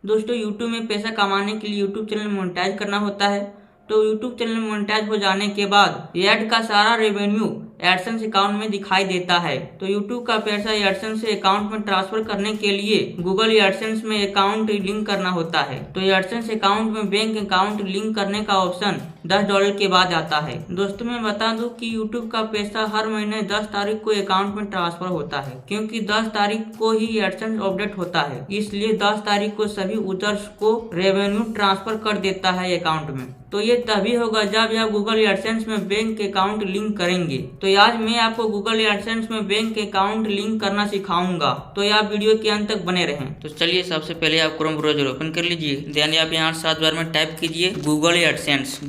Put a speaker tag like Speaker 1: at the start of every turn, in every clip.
Speaker 1: दोस्तों यूट्यूब में पैसा कमाने के लिए यूट्यूब चैनल मोनेटाइज करना होता है। तो यूट्यूब चैनल मोनेटाइज हो जाने के बाद ऐड का सारा रेवेन्यू एडसेंस अकाउंट में दिखाई देता है। तो यूट्यूब का पैसा एडसेंस से अकाउंट में ट्रांसफर करने के लिए गूगल एडसेंस में अकाउंट लिंक करना होता है। तो एडसेंस अकाउंट में बैंक अकाउंट लिंक करने का ऑप्शन $10 के बाद आता है। दोस्तों मैं बता दूं कि यूट्यूब का पैसा हर महीने 10 तारीख को अकाउंट में ट्रांसफर होता है, क्योंकि 10 तारीख को ही एडसेंस अपडेट होता है, इसलिए 10 तारीख को सभी यूजर्स को रेवेन्यू ट्रांसफर कर देता है अकाउंट में। तो ये तभी होगा जब आप गूगल एडसेंस में बैंक अकाउंट लिंक करेंगे। तो आज मैं आपको गूगल एडसेंस में बैंक अकाउंट लिंक करना सिखाऊंगा, तो आप वीडियो के अंत तक बने रहें। तो चलिए सबसे पहले आप क्रोम ब्राउजर ओपन कर लीजिए। देन आप यहाँ 7 बार में टाइप कीजिए गूगल एडसेंस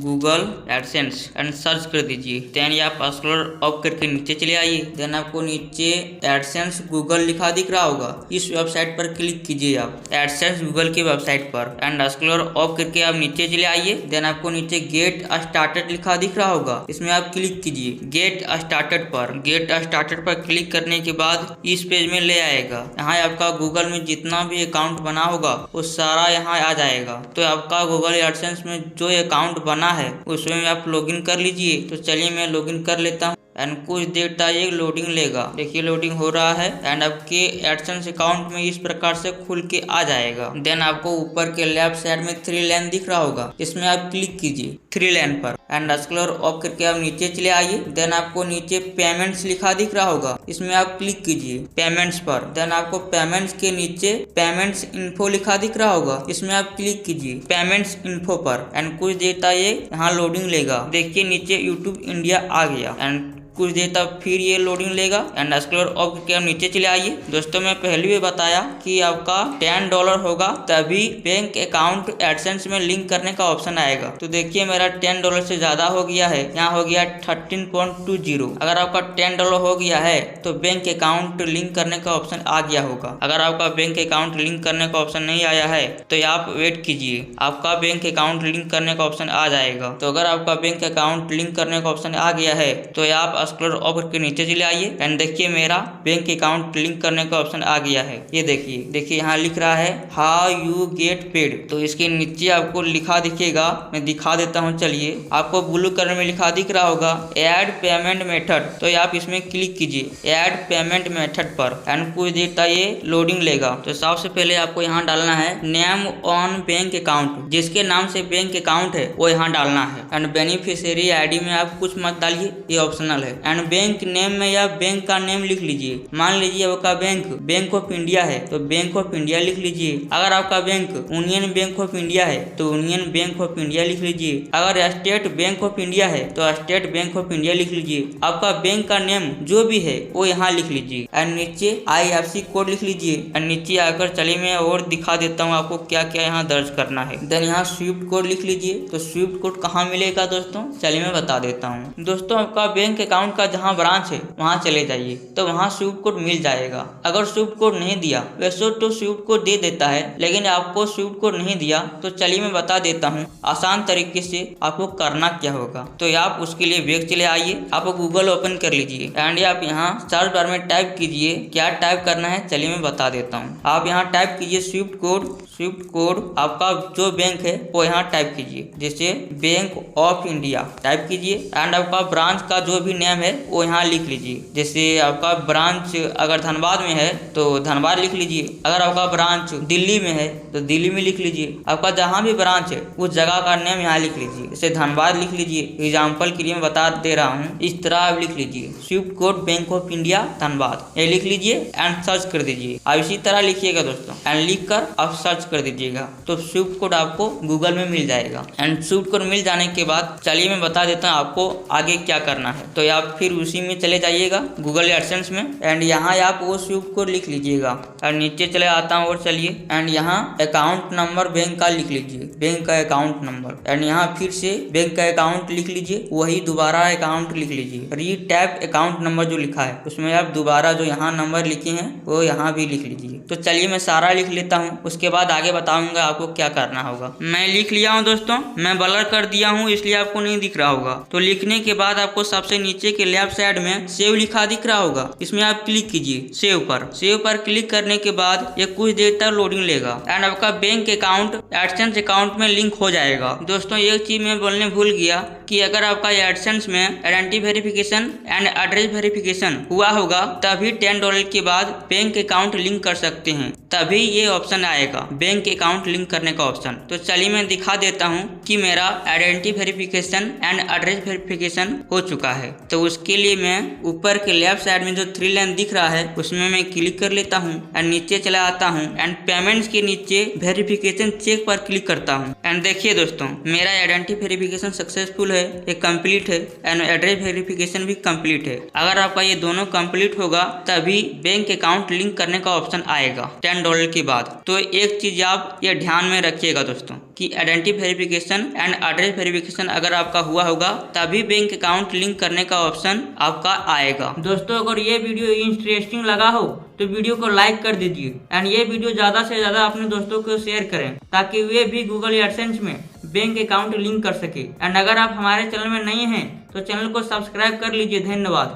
Speaker 1: एंड सर्च कर दीजिए। देन आप स्क्रॉल अप करके नीचे चले आइए। देन आपको नीचे एडसेंस गूगल लिखा दिख रहा होगा, इस वेबसाइट पर क्लिक कीजिए आप एडसेंस गूगल की वेबसाइट पर एंड स्क्रॉल अप करके आप नीचे चले आइए। देन आपको नीचे गेट स्टार्टेड लिखा दिख रहा होगा, इसमें आप क्लिक कीजिए गेट स्टार्टेड पर। गेट स्टार्टेड पर क्लिक करने के बाद इस पेज में ले आएगा। यहाँ आपका गूगल में जितना भी अकाउंट बना होगा वो सारा यहाँ आ जाएगा। तो आपका गूगल एडसेंस में जो अकाउंट बना है उसमें आप लॉगिन कर लीजिए। तो चलिए मैं लॉगिन कर लेता हूँ एंड कुछ देर तक ये लोडिंग लेगा। देखिए लोडिंग हो रहा है एंड आपके एडसेंस अकाउंट में इस प्रकार से खुल के आ जाएगा। देन आपको ऊपर के लेफ्ट साइड में 3 लाइन दिख रहा होगा, इसमें आप क्लिक कीजिए 3 लाइन पर एंड स्क्रॉल अप करके आप नीचे चले आइए। देन आपको नीचे पेमेंट्स लिखा दिख रहा होगा, इसमें आप क्लिक कीजिए पेमेंट्स पर। देन आपको पेमेंट्स के नीचे पेमेंट्स इन्फो लिखा दिख रहा होगा, इसमें आप क्लिक कीजिए पेमेंट्स इन्फो पर एंड कुछ देर तक ये यहाँ लोडिंग लेगा। देखिए नीचे यूट्यूब इंडिया आ गया एंड कुछ देर तक फिर ये लोडिंग लेगा एंड स्क्रॉल अप करके आप नीचे चले आइए। दोस्तों मैं पहले भी बताया कि आपका $10 होगा तभी बैंक अकाउंट एडसेंस में लिंक करने का ऑप्शन आएगा। तो देखिए मेरा $10 से ज्यादा हो गया है, यहाँ हो गया 13.20। अगर आपका $10 हो गया है तो बैंक अकाउंट लिंक करने का ऑप्शन आ गया होगा। अगर आपका बैंक अकाउंट लिंक करने का ऑप्शन नहीं आया है तो आप वेट कीजिए, आपका बैंक अकाउंट लिंक करने का ऑप्शन आ जाएगा। तो अगर आपका बैंक अकाउंट लिंक करने का ऑप्शन आ गया है तो आप स्क्रॉल अप करके नीचे चले आइए एंड देखिए मेरा बैंक अकाउंट लिंक करने का ऑप्शन आ गया है। ये देखिए यहाँ लिख रहा है हाउ यू गेट पेड। तो इसके नीचे आपको लिखा दिखेगा, मैं दिखा देता हूँ। चलिए आपको ब्लू कलर में लिखा दिख रहा होगा ऐड पेमेंट मेथड। तो आप इसमें क्लिक कीजिए ऐड पेमेंट मेथड पर एंड कुछ देर तक ये लोडिंग लेगा। तो सबसे पहले आपको यहाँ डालना है नेम ऑन बैंक अकाउंट, जिसके नाम से बैंक अकाउंट है वो यहाँ डालना है एंड बेनिफिशियरी आईडी में आप कुछ मत डालिए, ये ऑप्शनल है। एंड बैंक नेम में या बैंक का नेम लिख लीजिए। मान लीजिए आपका बैंक ऑफ इंडिया है तो बैंक ऑफ इंडिया लिख लीजिए। अगर आपका bank union bank of India है तो यूनियन बैंक ऑफ इंडिया लिख लीजिए। अगर स्टेट बैंक ऑफ इंडिया है तो स्टेट बैंक ऑफ इंडिया लिख लीजिए। आपका बैंक का नेम जो भी है वो यहाँ लिख लीजिए एंड नीचे IFSC कोड लिख लीजिए। एंड नीचे आकर चलिए मैं और दिखा देता हूँ आपको क्या क्या यहाँ दर्ज करना है। देन यहाँ स्विफ्ट कोड लिख लीजिए। तो स्विफ्ट कोड कहाँ मिलेगा दोस्तों, चलिए मैं बता देता हूँ। दोस्तों आपका बैंक अकाउंट का जहाँ ब्रांच है वहाँ चले जाइए तो वहाँ स्विफ्ट कोड मिल जाएगा। अगर स्विफ्ट कोड नहीं दिया, वैसे तो स्विफ्ट कोड दे देता है, लेकिन आपको स्विफ्ट कोड नहीं दिया तो चलिए मैं बता देता हूँ आसान तरीके से आपको करना क्या होगा। तो आप उसके लिए बैक चले आइए, आप गूगल ओपन कर लीजिए एंड आप यहाँ सर्च बार में टाइप कीजिए। क्या टाइप करना है चलिए मैं बता देता हूँ। आप यहाँ टाइप कीजिए स्विफ्ट कोड आपका जो बैंक है वो यहाँ टाइप कीजिए, जैसे बैंक ऑफ इंडिया टाइप कीजिए एंड आपका ब्रांच का जो भी नेम है वो यहाँ लिख लीजिए। जैसे आपका ब्रांच अगर धनबाद में है तो धनबाद लिख लीजिए। अगर आपका ब्रांच दिल्ली में है तो दिल्ली में लिख लीजिए। आपका जहाँ भी ब्रांच है उस जगह का नेम यहाँ लिख लीजिए। जैसे धनबाद लिख लीजिए, एग्जाम्पल के लिए मैं बता दे रहा हूँ। इस तरह आप लिख लीजिए Swift code bank of India Dhanbad, ये लिख लीजिए एंड सर्च कर दीजिए। आप इसी तरह लिखिएगा दोस्तों एंड लिख कर आप सर्च कर दीजिएगा तो स्विफ्ट कोड आपको गूगल में मिल जाएगा। एंड स्विफ्ट कोड मिल जाने के बाद चलिए मैं बता देता हूँ आपको आगे क्या करना है। तो आप फिर उसी में चले जाइएगा गूगल एडसेंस में एंड यहाँ आप वो स्विफ्ट कोड लिख लीजिएगा और नीचे चले आता हूँ और चलिए एंड यहाँ अकाउंट नंबर बैंक का लिख लीजिए, बैंक का अकाउंट नंबर एंड यहाँ फिर से बैंक का अकाउंट लिख लीजिए, वही दोबारा अकाउंट लिख लीजिए। रीटैप अकाउंट नंबर जो लिखा है उसमें आप दोबारा जो यहाँ नंबर लिखे हैं वो यहाँ भी लिख लीजिए। तो चलिए मैं सारा लिख लेता हूँ, उसके बाद आगे बताऊंगा आपको क्या करना होगा। मैं लिख लिया हूँ दोस्तों, मैं ब्लर कर दिया हूँ इसलिए आपको नहीं दिख रहा होगा। तो लिखने के बाद आपको सबसे नीचे के लेफ्ट साइड में सेव लिखा दिख रहा होगा, इसमें आप क्लिक कीजिए सेव पर। सेव पर क्लिक करने के बाद ये कुछ देर तक लोडिंग लेगा एंड आपका बैंक अकाउंट एडसेंस अकाउंट में लिंक हो जाएगा। दोस्तों एक चीज मैं बोलने भूल गया कि अगर आपका एडसेंस में identity verification and address verification हुआ होगा तभी $10 के बाद बैंक अकाउंट लिंक कर सकते हैं, तभी ये ऑप्शन आएगा बैंक अकाउंट लिंक करने का ऑप्शन। तो चलिए मैं दिखा देता हूँ कि मेरा identity verification and address verification हो चुका है। तो उसके लिए मैं ऊपर के लेफ्ट साइड में जो 3 लाइन दिख रहा है उसमें मैं क्लिक कर लेता हूँ एंड नीचे चला आता हूँ एंड पेमेंट्स के नीचे वेरिफिकेशन चेक पर क्लिक करता हूँ। एंड देखिए दोस्तों मेरा आइडेंटिटी वेरिफिकेशन सक्सेसफुल है, ये कंप्लीट है एंड एड्रेस वेरिफिकेशन भी कंप्लीट है। अगर आपका ये दोनों कंप्लीट होगा तभी बैंक अकाउंट लिंक करने का ऑप्शन आएगा $10 के बाद। तो एक चीज आप ये ध्यान में रखिएगा दोस्तों कि identity verification and address verification अगर आपका हुआ होगा तभी बैंक अकाउंट लिंक करने का ऑप्शन आपका आएगा। दोस्तों अगर ये वीडियो इंटरेस्टिंग लगा हो तो वीडियो को लाइक कर दीजिए एंड ये वीडियो ज्यादा से ज्यादा अपने दोस्तों को शेयर करें ताकि वे भी गूगल एडसेंस में बैंक अकाउंट लिंक कर सके। एंड अगर आप हमारे चैनल में नए हैं तो चैनल को सब्सक्राइब कर लीजिए। धन्यवाद।